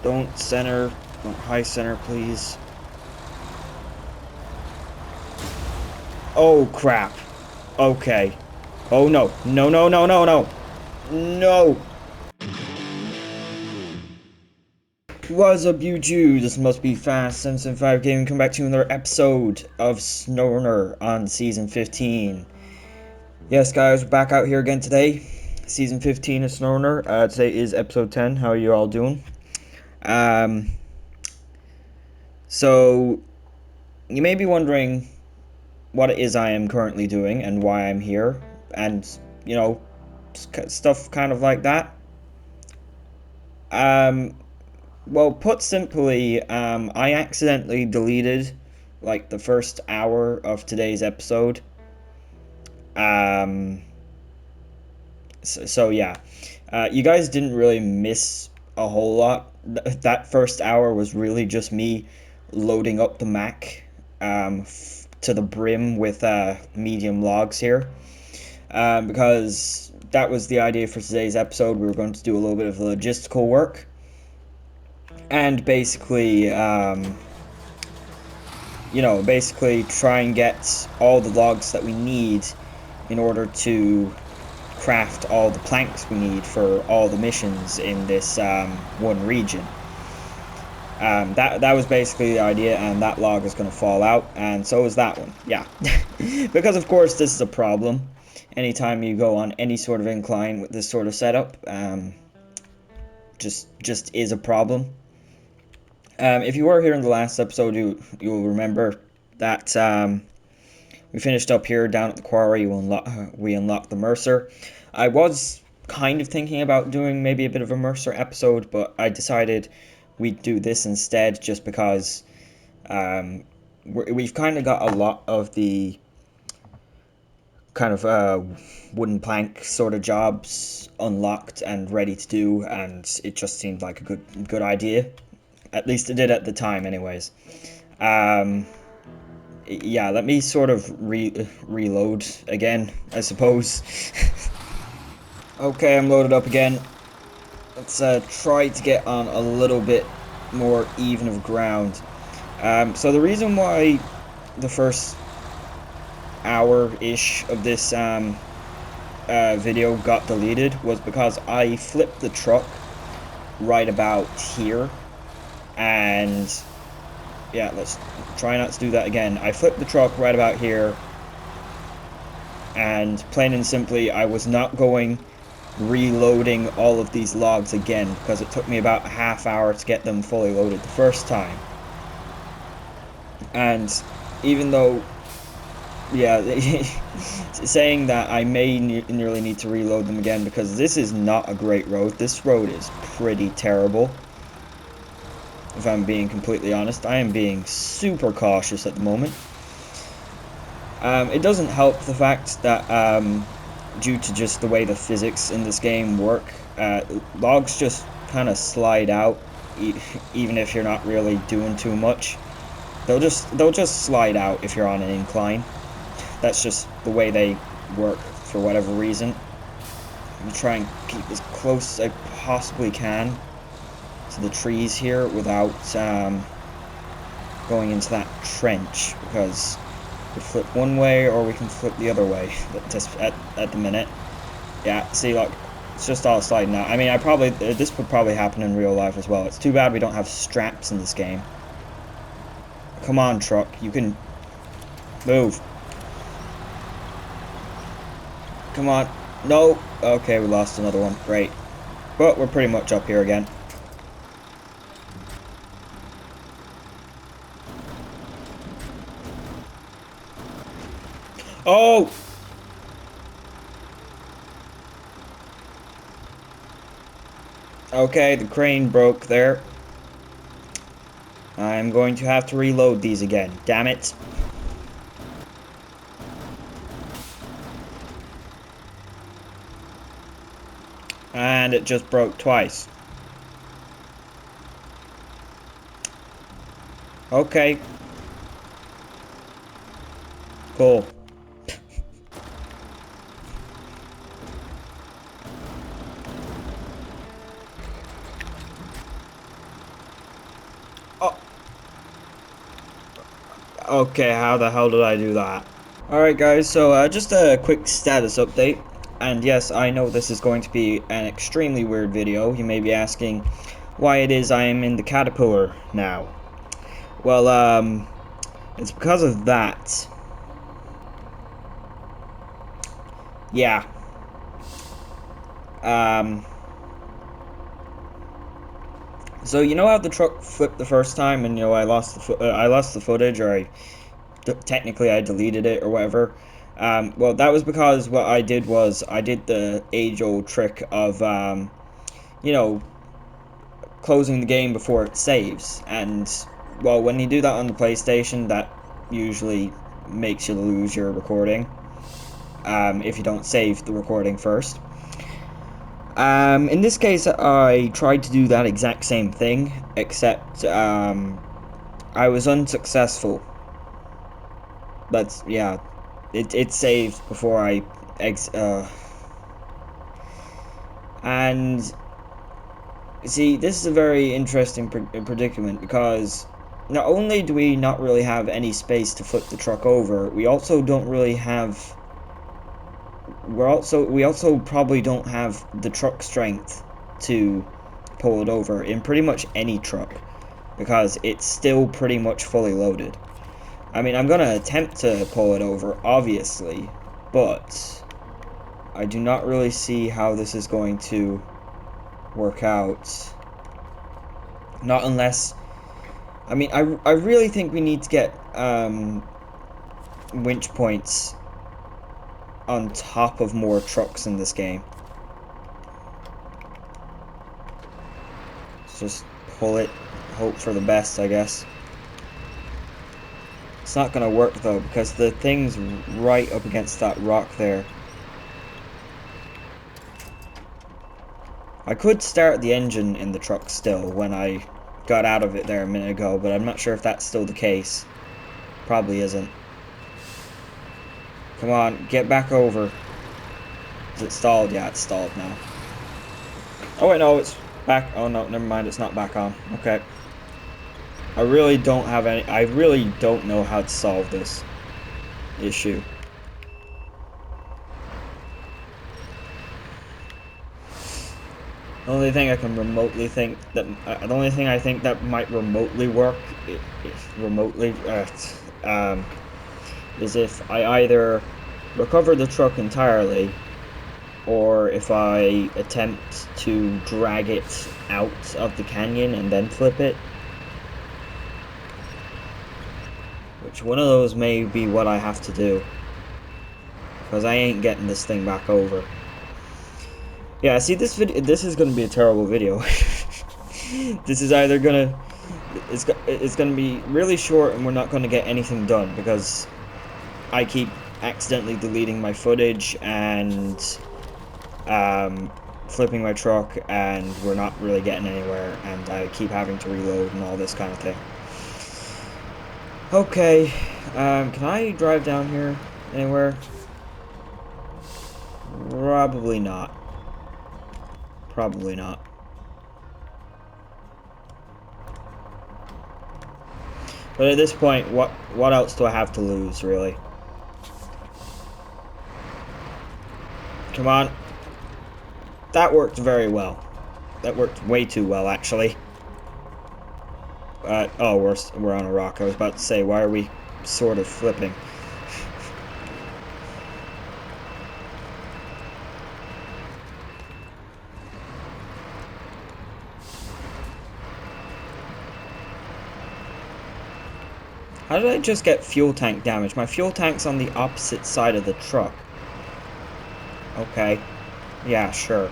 Don't center. Don't high center, please. Oh, crap. Okay. Oh, no. No, no, no, no, no. No. What's up, YouTube? This must be Fast 775 Gaming. Come back to another episode of SNOWRUNNER on Season 15. Yes, guys, we're back out here again today. Season 15 of SNOWRUNNER. Today is episode 10. How are you all doing? So, you may be wondering what it is I am currently doing and why I'm here. And, you know, stuff kind of like that. Well, put simply, I accidentally deleted, like, the first hour of today's episode. So yeah. You guys didn't really miss a whole lot. That first hour was really just me loading up the Mack, to the brim with, medium logs here. Because that was the idea for today's episode. We were going to do a little bit of logistical work. And basically, basically try and get all the logs that we need in order to craft all the planks we need for all the missions in this one region. That was basically the idea, and that log is going to fall out, and so is that one. Yeah. Because, of course, this is a problem. Anytime you go on any sort of incline with this sort of setup, just is a problem. If you were here in the last episode, you'll remember that we finished up here down at the quarry. We unlocked the Mercer. I was kind of thinking about doing maybe a bit of a Mercer episode, but I decided we'd do this instead, just because we've kind of got a lot of the kind of wooden plank sort of jobs unlocked and ready to do, and it just seemed like a good idea. At least it did at the time, anyways. Yeah, let me sort of reload again, I suppose. Okay, I'm loaded up again. Let's try to get on a little bit more even of ground. So the reason why the first hour-ish of this video got deleted was because I flipped the truck right about here. And yeah, let's try not to do that again. I flipped the truck right about here, and plain and simply, I was not going reloading all of these logs again, because it took me about a half hour to get them fully loaded the first time. And even though, yeah, saying that I may nearly need to reload them again, because this is not a great road. This road is pretty terrible. If I'm being completely honest, I am being super cautious at the moment. It doesn't help the fact that, due to just the way the physics in this game work, logs just kind of slide out, even if you're not really doing too much. They'll just slide out if you're on an incline. That's just the way they work for whatever reason. I'm gonna try and keep as close as I possibly can to the trees here without going into that trench, because we flip one way or we can flip the other way at the minute. Yeah, see, look, it's just all sliding out. I mean, this would probably happen in real life as well. It's too bad we don't have straps in this game. Come on, truck, you can move. Come on. No. Okay, we lost another one. Great. But we're pretty much up here again. Oh! Okay, the crane broke there. I'm going to have to reload these again. Damn it. And it just broke twice. Okay. Cool. Okay, how the hell did I do that? Alright guys, so just a quick status update. And yes, I know this is going to be an extremely weird video. You may be asking why it is I am in the Caterpillar now. Well, it's because of that. Yeah. So you know how the truck flipped the first time, and I lost the footage, or technically I deleted it or whatever. Well, that was because what I did was I did the age-old trick of closing the game before it saves, and well, when you do that on the PlayStation, that usually makes you lose your recording. If you don't save the recording first. In this case, I tried to do that exact same thing, except I was unsuccessful. But yeah, it saved before I and see, this is a very interesting predicament, because not only do we not really have any space to flip the truck over, we also don't really have we also probably don't have the truck strength to pull it over in pretty much any truck, because it's still pretty much fully loaded. I mean, I'm gonna attempt to pull it over, obviously, but I do not really see how this is going to work out. Not unless, I mean, I really think we need to get winch points on top of more trucks in this game. Let's just pull it, hope for the best, I guess. It's not gonna work though, because the thing's right up against that rock there. I could start the engine in the truck still when I got out of it there a minute ago, but I'm not sure if that's still the case. Probably isn't. Come on, get back over. Is it stalled? Yeah, it's stalled now. Oh wait, no, it's back. Oh no, never mind, it's not back on. Okay. I really don't know how to solve this issue. The only thing I can remotely think that, the only thing I think that might remotely work, is if I either recover the truck entirely, or if I attempt to drag it out of the canyon and then flip it. Which one of those may be what I have to do, because I ain't getting this thing back over. Yeah, see, this is gonna be a terrible video. This is either gonna, it's gonna be really short, and we're not gonna get anything done, because I keep accidentally deleting my footage and flipping my truck, and we're not really getting anywhere, and I keep having to reload and all this kind of thing. Okay, can I drive down here anywhere? Probably not. Probably not. But at this point, what else do I have to lose, really? Come on. That worked very well. That worked way too well, actually. Oh, we're on a rock. I was about to say, why are we sort of flipping? How did I just get fuel tank damage? My fuel tank's on the opposite side of the truck. Okay. Yeah, sure.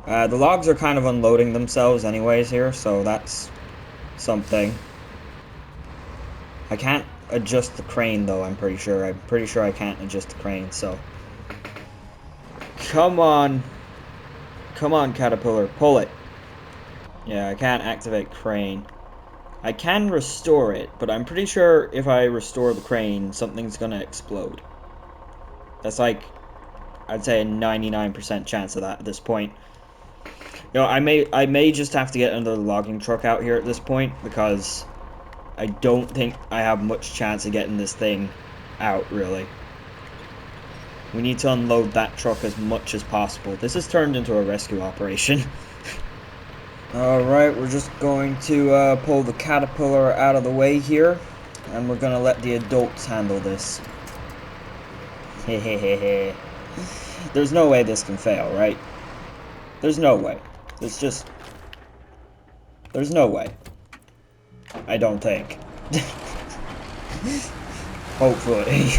The logs are kind of unloading themselves anyways here, so that's something. I can't adjust the crane though, I'm pretty sure. I'm pretty sure I can't adjust the crane, so. Come on. Come on, Caterpillar, pull it. Yeah, I can't activate crane. I can restore it, but I'm pretty sure if I restore the crane, something's gonna explode. That's like, I'd say a 99% chance of that at this point. You know, I may just have to get another logging truck out here at this point, because I don't think I have much chance of getting this thing out, really. We need to unload that truck as much as possible. This has turned into a rescue operation. Alright, we're just going to pull the caterpillar out of the way here, and we're gonna let the adults handle this. Hehehehe. There's no way this can fail, right? There's no way. There's no way. I don't think. Hopefully.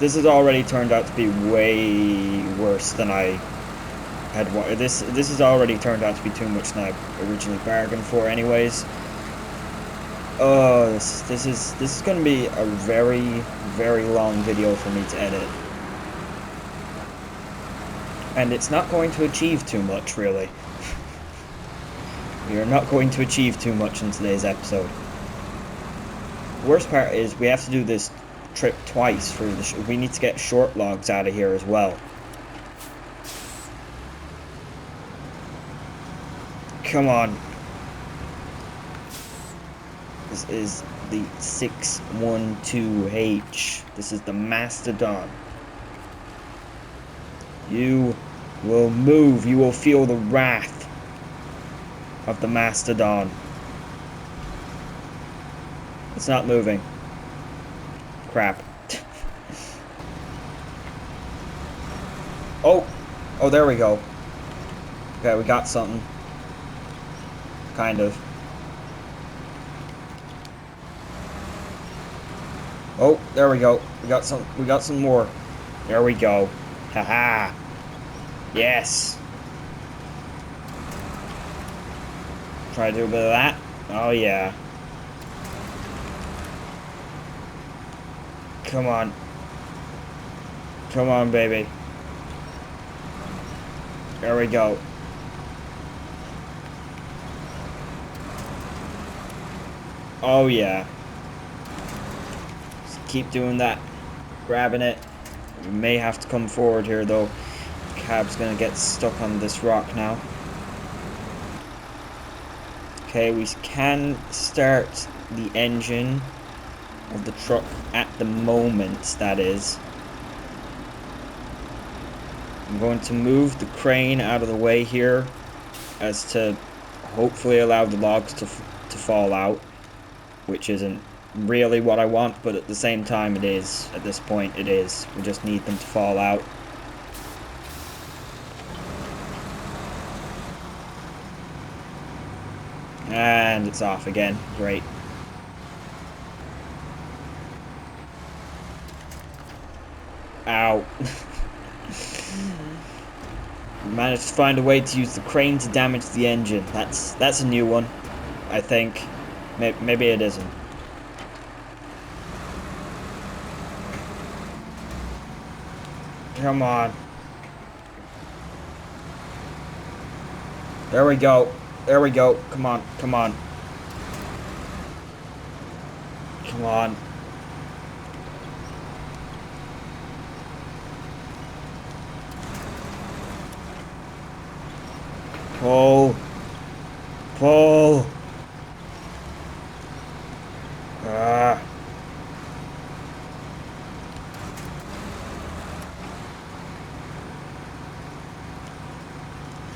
This has already turned out to be way worse than I had wanted. This has already turned out to be too much than I originally bargained for anyways. Oh, this is gonna be a very, very long video for me to edit. And it's not going to achieve too much, really. We are not going to achieve too much in today's episode. The worst part is we have to do this trip twice for the we need to get short logs out of here as well. Come on. This is the 612H. This is the Mastodon. You will move. You will feel the wrath of the Mastodon. It's not moving. Crap. Oh, there we go. Okay, we got something. Kind of. Oh, there we go. We got some more. There we go. Haha. Yes. Try to do a bit of that. Oh yeah. Come on. Come on, baby. There we go. Oh yeah. Just keep doing that. Grabbing it. We may have to come forward here though. Cab's gonna get stuck on this rock now. Okay, we can start the engine of the truck at the moment, that is. I'm going to move the crane out of the way here as to hopefully allow the logs to fall out, which isn't really what I want, but at the same time it is. At this point it is. We just need them to fall out. And it's off again. Great. Ow. Managed to find a way to use the crane to damage the engine. That's a new one, I think. Maybe it isn't. Come on. There we go. There we go. Come on. Come on. Come on. Pull. Pull. Ah.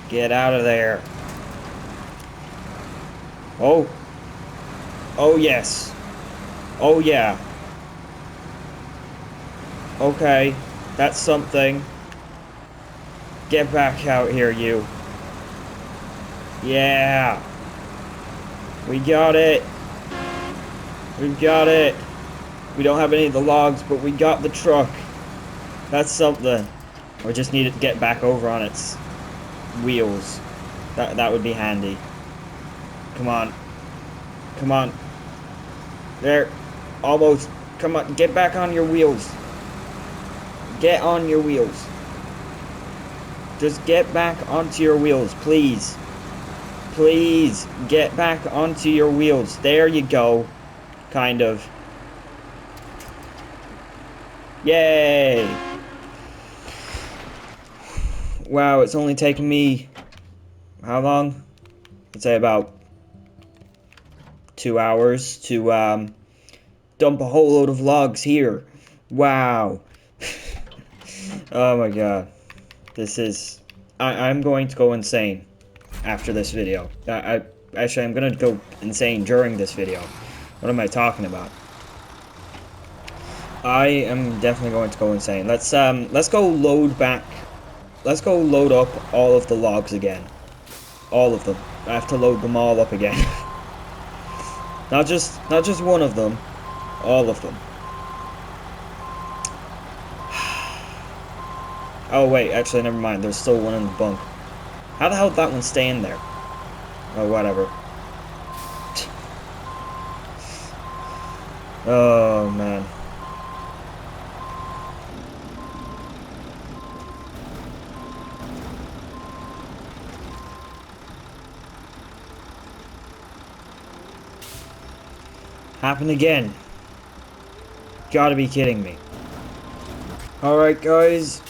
Get out of there. Oh. Oh, yes. Oh, yeah. Okay. That's something. Get back out here, you. Yeah. We got it. We've got it. We don't have any of the logs, but we got the truck. That's something. We just need it to get back over on its wheels. That would be handy. Come on. Come on. There. Almost. Come on. Get back on your wheels. Get on your wheels. Just get back onto your wheels, please. Please. Get back onto your wheels. There you go. Kind of. Yay. Wow, it's only taken me, how long? I'd say about 2 hours to dump a whole load of logs here. Wow. Oh my god. This is... I'm going to go insane after this video. Actually, I'm gonna go insane during this video. What am I talking about? I am definitely going to go insane. Let's go load back. Let's go load up all of the logs again. All of them. I have to load them all up again. not just one of them. All of them. Oh wait, actually never mind. There's still one in the bunk. How the hell did that one stay in there? Oh, whatever. Oh man. Happened again. Gotta be kidding me. Alright guys,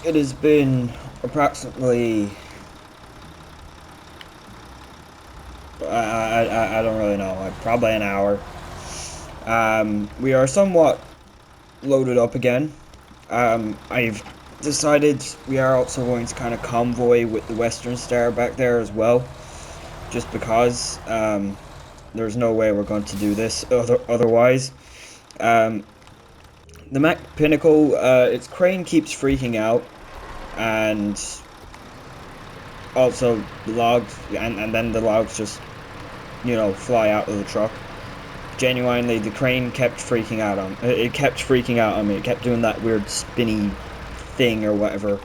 it has been approximately... I don't really know, probably an hour. We are somewhat loaded up again. I've decided we are also going to kind of convoy with the Western Star back there as well. Just because, there's no way we're going to do this otherwise. The Mack Pinnacle, its crane keeps freaking out, and also the logs, and then the logs just, you know, fly out of the truck. Genuinely, the crane kept freaking out on it. Kept freaking out on me. It kept doing that weird spinny thing or whatever.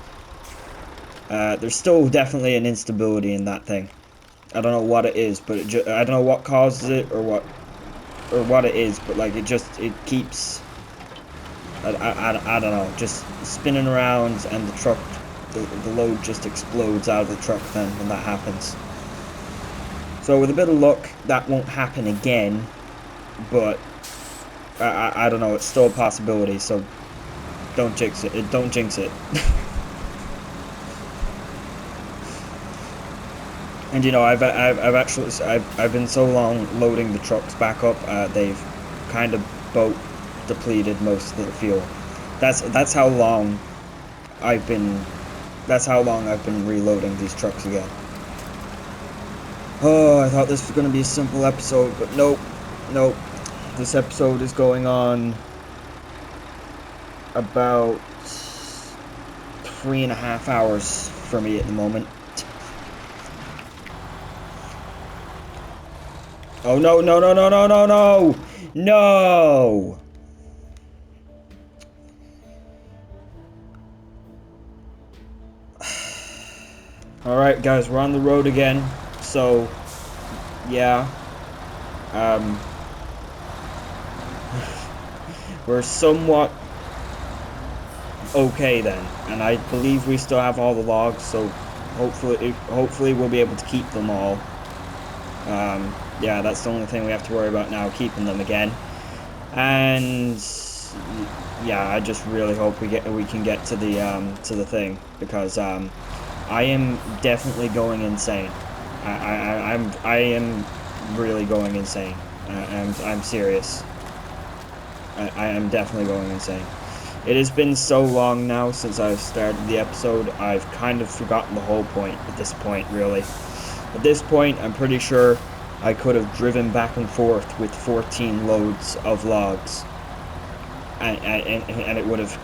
There's still definitely an instability in that thing. I don't know what it is, but I don't know what causes it or what it is, but like it keeps. I don't know, just spinning around, and the truck, the load just explodes out of the truck then when that happens. So with a bit of luck, that won't happen again, but I don't know, it's still a possibility, so don't jinx it. Don't jinx it. And you know, I've been so long loading the trucks back up, they've kind of both depleted most of the fuel. That's how long I've been reloading these trucks again. Oh, I thought this was going to be a simple episode, but nope. This episode is going on about 3.5 hours for me at the moment. Oh no. No! Alright guys, we're on the road again, so yeah, we're somewhat okay then, and I believe we still have all the logs, so hopefully we'll be able to keep them all. Yeah, that's the only thing we have to worry about now, keeping them again. And yeah, I just really hope we can get to the thing, because I am definitely going insane. I am really going insane. I'm serious. I am definitely going insane. It has been so long now since I've started the episode, I've kind of forgotten the whole point at this point, really. At this point, I'm pretty sure I could have driven back and forth with 14 loads of logs, and it would have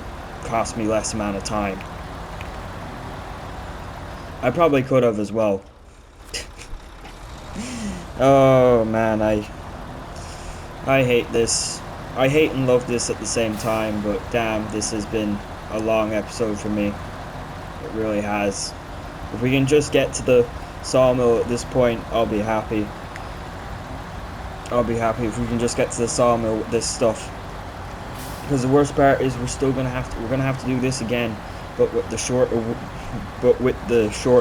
cost me less amount of time. I probably could have as well. Oh man, I hate this. I hate and love this at the same time, but damn, this has been a long episode for me. It really has. If we can just get to the sawmill at this point, I'll be happy. I'll be happy if we can just get to the sawmill with this stuff. Because the worst part is we're gonna have to do this again, but with the short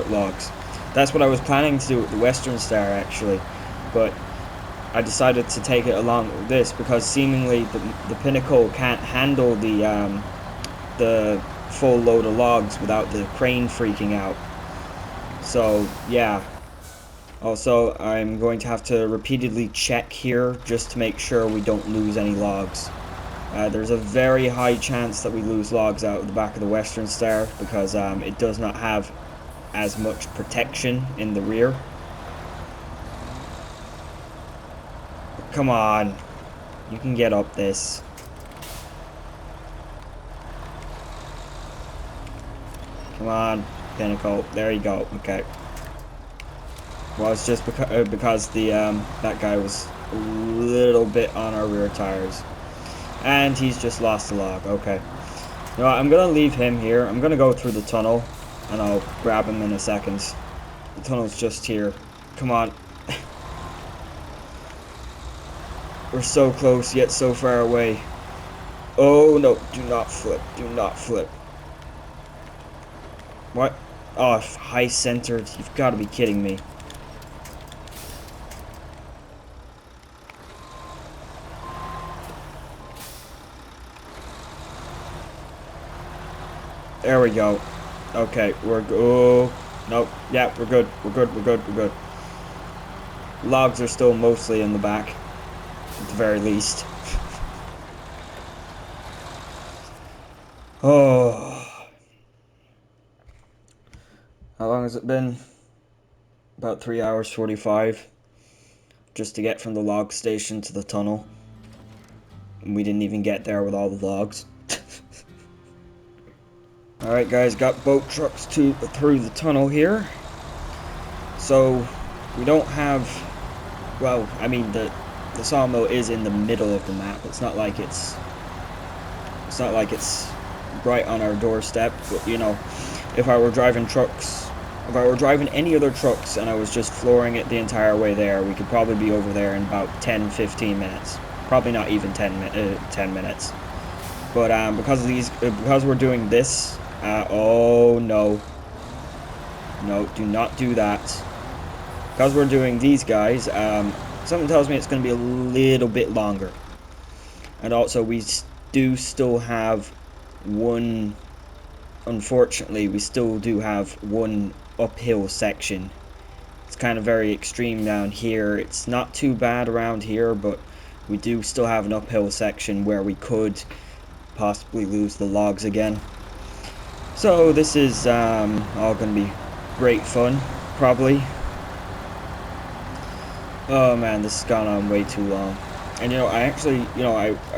logs. That's what I was planning to do with the Western Star actually, but I decided to take it along with this because seemingly the Pinnacle can't handle the full load of logs without the crane freaking out. So yeah. Also, I'm going to have to repeatedly check here just to make sure we don't lose any logs. There's a very high chance that we lose logs out of the back of the Western Star because it does not have as much protection in the rear. Come on, you can get up this. Come on, Pinnacle. There you go. Okay. Well, it's just because the that guy was a little bit on our rear tires, and he's just lost a log. Okay. You know what, I'm gonna leave him here. I'm gonna go through the tunnel, and I'll grab him in a second. The tunnel's just here. Come on. We're so close, yet so far away. Oh no! Do not flip. Do not flip. What? Oh, high centered. You've got to be kidding me. There we go. Okay, we're oh nope. Yeah, we're good. We're good. We're good. We're good. Logs are still mostly in the back, at the very least. Oh, how long has it been? About 3 hours 45, just to get from the log station to the tunnel. And we didn't even get there with all the logs. Alright guys, got boat trucks through the tunnel here. So, we don't have, well, I mean, the sawmill is in the middle of the map. It's not like it's right on our doorstep, but you know, if I were driving any other trucks and I was just flooring it the entire way there, we could probably be over there in about 10-15 minutes. Probably not even 10 minutes. But because we're doing this, oh no. No, do not do that. Because we're doing these guys, something tells me it's going to be a little bit longer. And also, we do still have one, unfortunately, we still do have one uphill section. It's kind of very extreme down here. It's not too bad around here, but we do still have an uphill section where we could possibly lose the logs again. So this is all going to be great fun, probably. Oh man, this has gone on way too long. And you know, I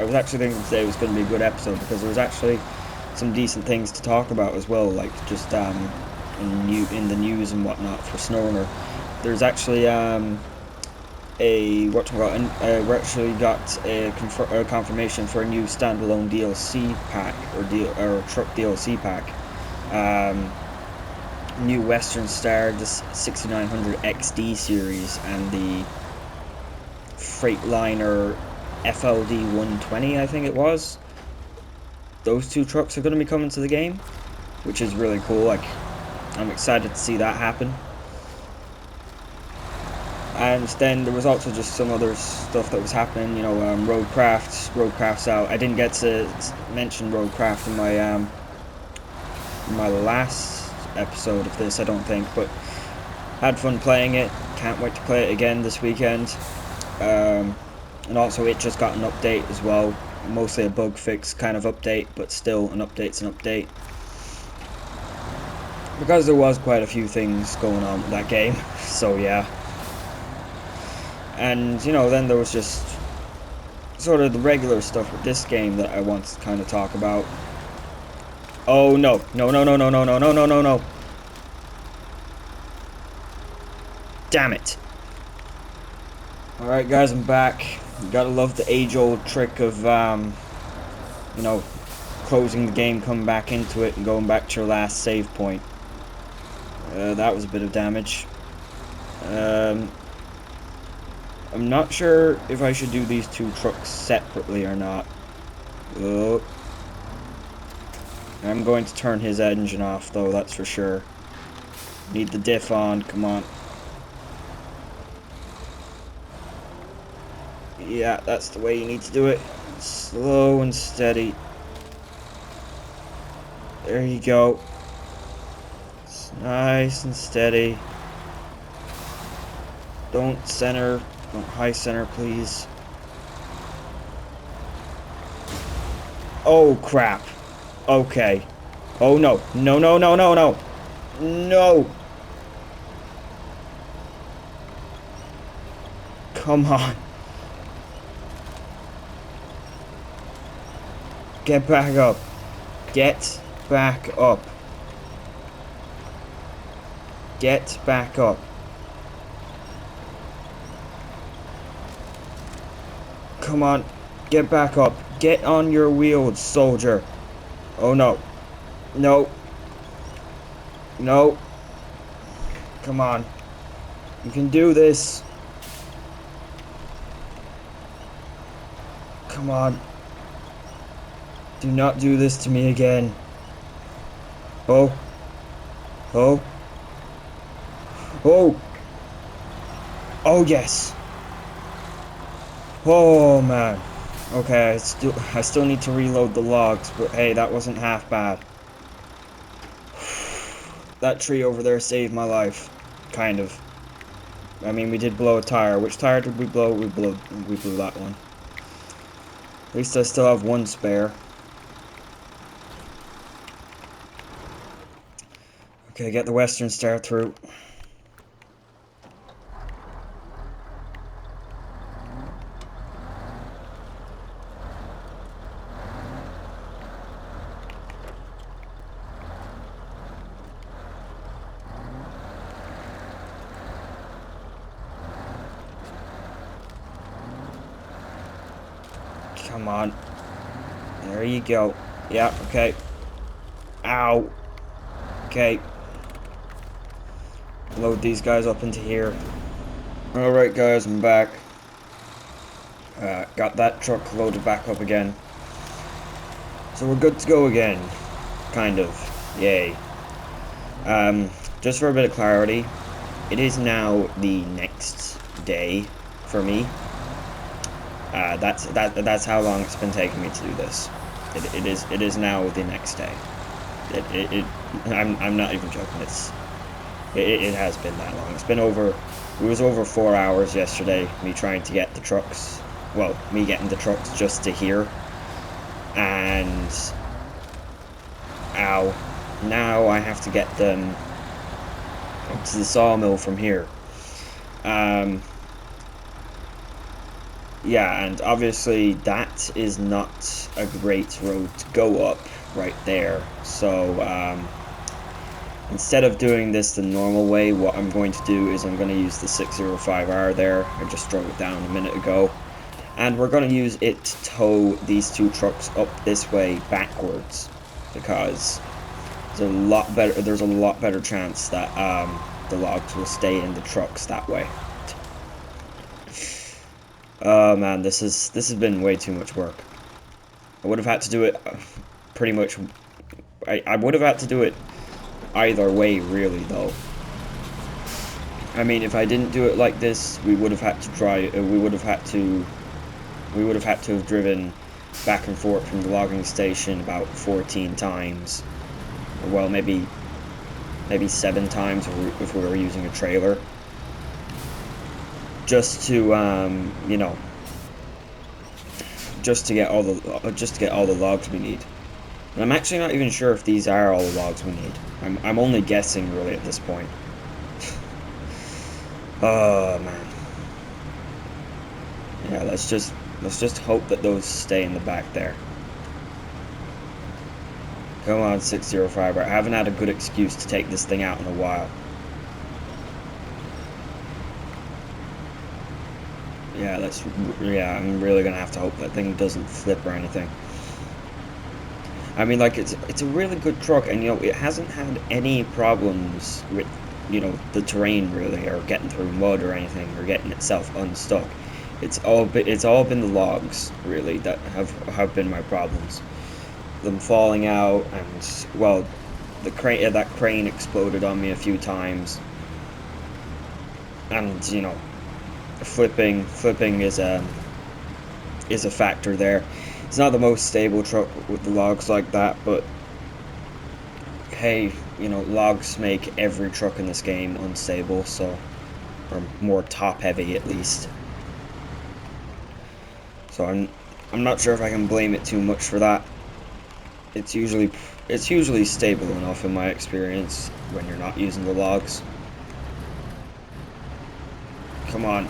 was actually thinking today was going to be a good episode because there was actually some decent things to talk about as well, like just in the news and whatnot for SNOWRUNNER. There's actually we actually got a confirmation for a new standalone DLC pack or truck DLC pack. New Western Star, this 6900 XD series, and the Freightliner FLD 120, I think it was. Those two trucks are going to be coming to the game, which is really cool. Like, I'm excited to see that happen. And then there was also just some other stuff that was happening. You know, Roadcraft's out. I didn't get to mention Roadcraft in my last episode of this, I don't think, but had fun playing it. Can't wait to play it again this weekend. And also, it just got an update as well. Mostly a bug fix kind of update, but still, an update's an update. Because there was quite a few things going on with that game, so yeah. And, you know, then there was just sort of the regular stuff with this game that I want to kind of talk about. Oh, no. No, no, no, no, no, no, no, no, no, no. Damn it. Alright, guys, I'm back. You gotta love the age-old trick of, you know, closing the game, coming back into it, and going back to your last save point. That was a bit of damage. I'm not sure if I should do these two trucks separately or not. Oh. I'm going to turn his engine off, though, that's for sure. Need the diff on, come on. Yeah, that's the way you need to do it. Slow and steady. There you go. It's nice and steady. Don't center. Don't high center, please. Oh, crap. Okay. Oh, no. No, no, no, no, no. No. Come on. Get back up. Get back up. Get back up. Come on. Get back up. Get on your wheels, soldier. Oh no. No. No. Come on. You can do this. Come on. Do not do this to me again. Oh. Oh. Oh. Oh, yes. Oh, man. Okay, I still need to reload the logs, but hey, that wasn't half bad. That tree over there saved my life. Kind of. I mean, we did blow a tire. Which tire did we blow? We blew that one. At least I still have one spare. Okay, get the Western Star through. Come on. There you go. Yeah, okay. Ow. Okay. Load these guys up into here. Alright guys, I'm back. Got that truck loaded back up again. So we're good to go again. Kind of. Yay. Just for a bit of clarity, it is now the next day for me. That's how long it's been taking me to do this. It is now the next day. I'm not even joking. It has been that long. It was over 4 hours yesterday, me trying to get the trucks. Well, me getting the trucks just to here. And ow. Now I have to get them up to the sawmill from here. Yeah, and obviously that is not a great road to go up right there. So instead of doing this the normal way, what I'm going to do is I'm going to use the 605R there. I just drove it down a minute ago. And we're going to use it to tow these two trucks up this way backwards. Because there's a lot better chance that the logs will stay in the trucks that way. Oh man, this has been way too much work. I would have had to do it pretty much. I would have had to do it either way, really, though. I mean, if I didn't do it like this, we would have had to try. We would have had to have driven back and forth from the logging station about 14 times. Well, maybe 7 times if we were using a trailer. Just to you know, just to get all the logs we need. And I'm actually not even sure if these are all the logs we need. I'm only guessing really at this point. Oh man. Yeah, let's just hope that those stay in the back there. Come on, 605. I haven't had a good excuse to take this thing out in a while. Yeah, I'm really gonna have to hope that thing doesn't flip or anything. I mean, like, it's a really good truck, and, you know, it hasn't had any problems with, you know, the terrain, really, or getting through mud or anything, or getting itself unstuck. It's all been the logs, really, that have been my problems. Them falling out, and, well, that crane exploded on me a few times. And, you know, flipping is a factor there. It's not the most stable truck with the logs like that, but hey, you know, logs make every truck in this game unstable, so, or more top heavy at least. So I'm not sure if I can blame it too much for that. It's usually stable enough in my experience when you're not using the logs. Come on,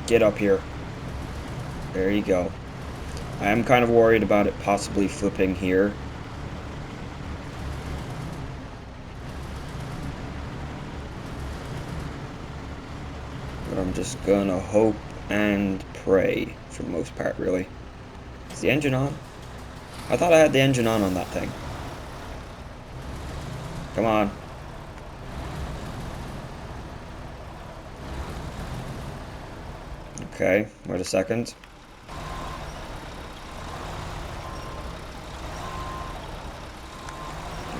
get up here. There you go. I am kind of worried about it possibly flipping here. But I'm just gonna hope and pray for the most part, really. Is the engine on? I thought I had the engine on that thing. Come on. Okay, wait a second.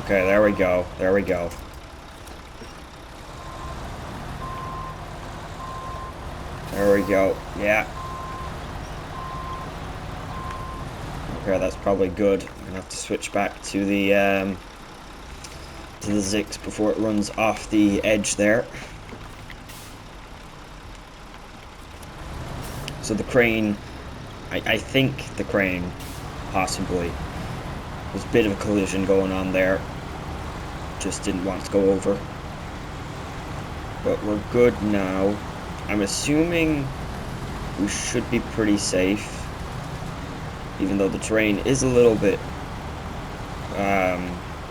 Okay, there we go. There we go. There we go. Yeah. Okay, that's probably good. I'm gonna have to switch back to the Zix before it runs off the edge there. So the crane, I think the crane, possibly. There's a bit of a collision going on there. Just didn't want to go over. But we're good now. I'm assuming we should be pretty safe. Even though the terrain is a little bit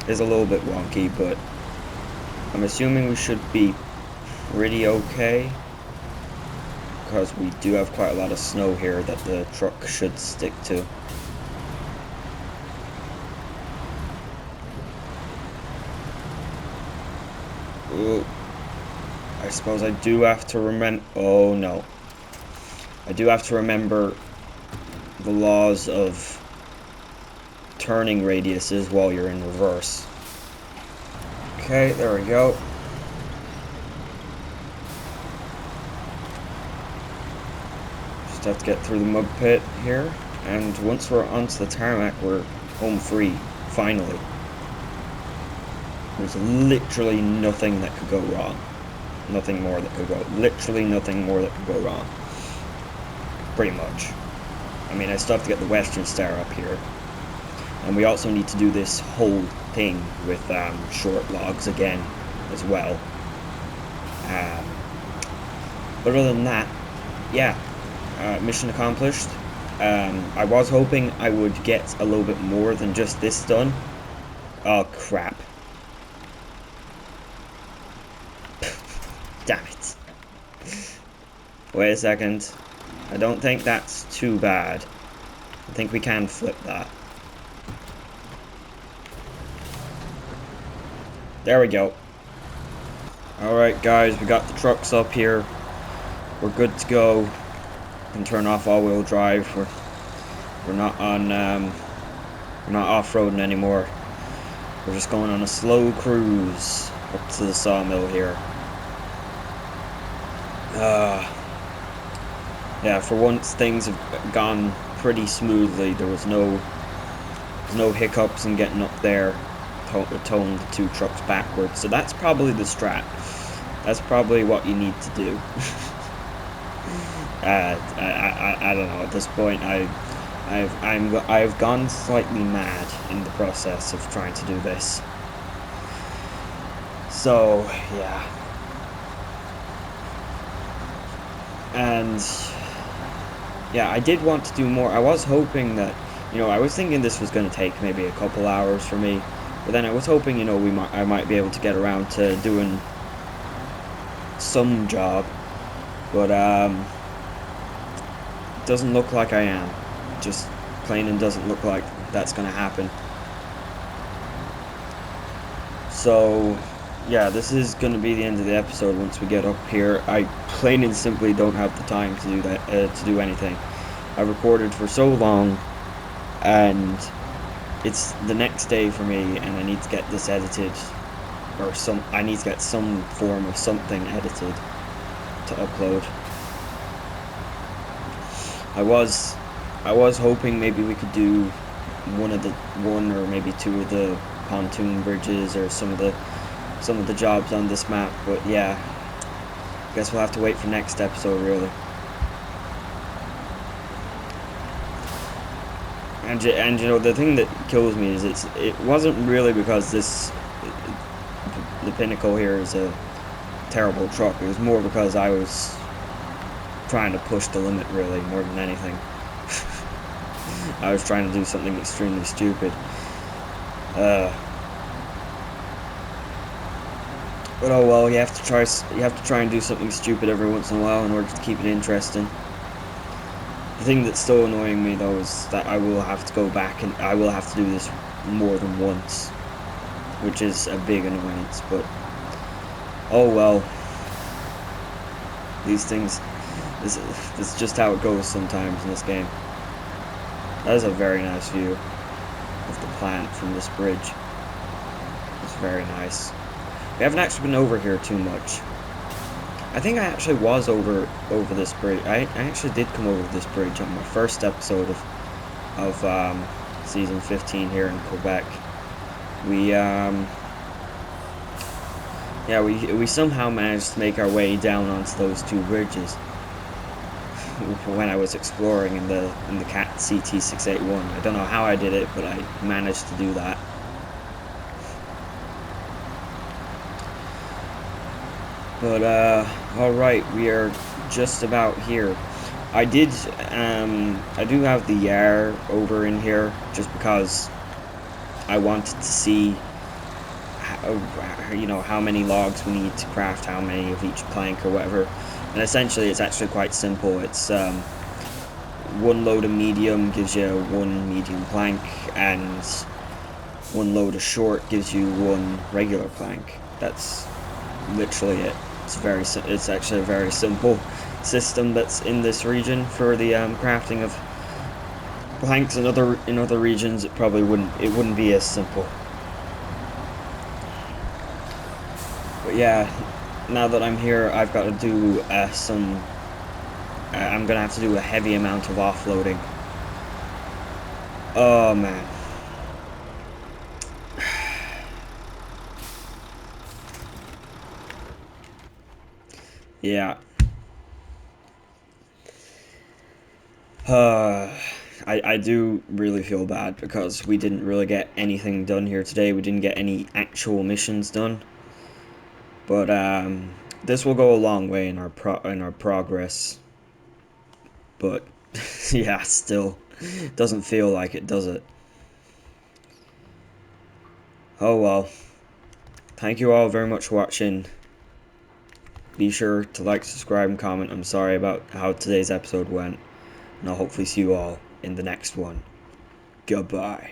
wonky, but I'm assuming we should be pretty okay. Because we do have quite a lot of snow here that the truck should stick to. Ooh. I suppose I do have to remember... Oh no. I do have to remember the laws of turning radiuses while you're in reverse. Okay, there we go. Just have to get through the mud pit here, and once we're onto the tarmac, we're home free, finally. There's literally nothing that could go wrong. Nothing more that could go, literally nothing more that could go wrong. Pretty much. I mean, I still have to get the Western Star up here. And we also need to do this whole thing with short logs again, as well. But other than that, yeah, mission accomplished. I was hoping I would get a little bit more than just this done. Oh, crap. Damn it. Wait a second. I don't think that's too bad. I think we can flip that. There we go. Alright guys, we got the trucks up here. We're good to go. We can turn off all-wheel drive. We're not on we're not off-roading anymore. We're just going on a slow cruise up to the sawmill here. Yeah, for once things have gone pretty smoothly. There was no hiccups in getting up there, towing the two trucks backwards. So that's probably the strat. That's probably what you need to do. I don't know. At this point, I've gone slightly mad in the process of trying to do this. So yeah. And yeah, I did want to do more. I was hoping that, you know, I was thinking this was going to take maybe a couple hours for me, but then I was hoping, you know, I might be able to get around to doing some job, but it doesn't look like I am. Just plain and doesn't look like that's going to happen. So yeah, this is going to be the end of the episode once we get up here. I plain and simply don't have the time to do that, to do anything. I recorded for so long, and it's the next day for me, and I need to get this edited, or I need to get some form of something edited to upload. I was hoping maybe we could do one or maybe two of the pontoon bridges or some of the jobs on this map. But yeah, guess we'll have to wait for next episode, really. And you know, the thing that kills me is it wasn't really because the Pinnacle here is a terrible truck. It was more because I was trying to push the limit, really, more than anything. I was trying to do something extremely stupid. But oh well, you have to try and do something stupid every once in a while in order to keep it interesting. The thing that's still annoying me though is that I will have to go back and I will have to do this more than once, which is a big annoyance, but oh well. These things, this is just how it goes sometimes in this game. That is a very nice view of the planet from this bridge. It's very nice. We haven't actually been over here too much. I think I actually was over this bridge. I actually did come over this bridge on my first episode of season 15 here in Quebec. We somehow managed to make our way down onto those two bridges when I was exploring in the Cat CT681. I don't know how I did it, but I managed to do that. But alright, we are just about here. I do have the Yar over in here just because I wanted to see how many logs we need to craft how many of each plank or whatever. And essentially it's actually quite simple. It's one load of medium gives you one medium plank, and one load of short gives you one regular plank. That's literally it. It's actually a very simple system that's in this region for the crafting of planks. In other regions it wouldn't be as simple. But yeah, now that I'm here, I've got to do I'm gonna have to do a heavy amount of offloading. Oh man. Yeah. I do really feel bad because we didn't really get anything done here today. We didn't get any actual missions done. But this will go a long way in our progress. But yeah, still doesn't feel like it, does it? Oh well. Thank you all very much for watching. Be sure to like, subscribe, and comment. I'm sorry about how today's episode went, and I'll hopefully see you all in the next one. Goodbye.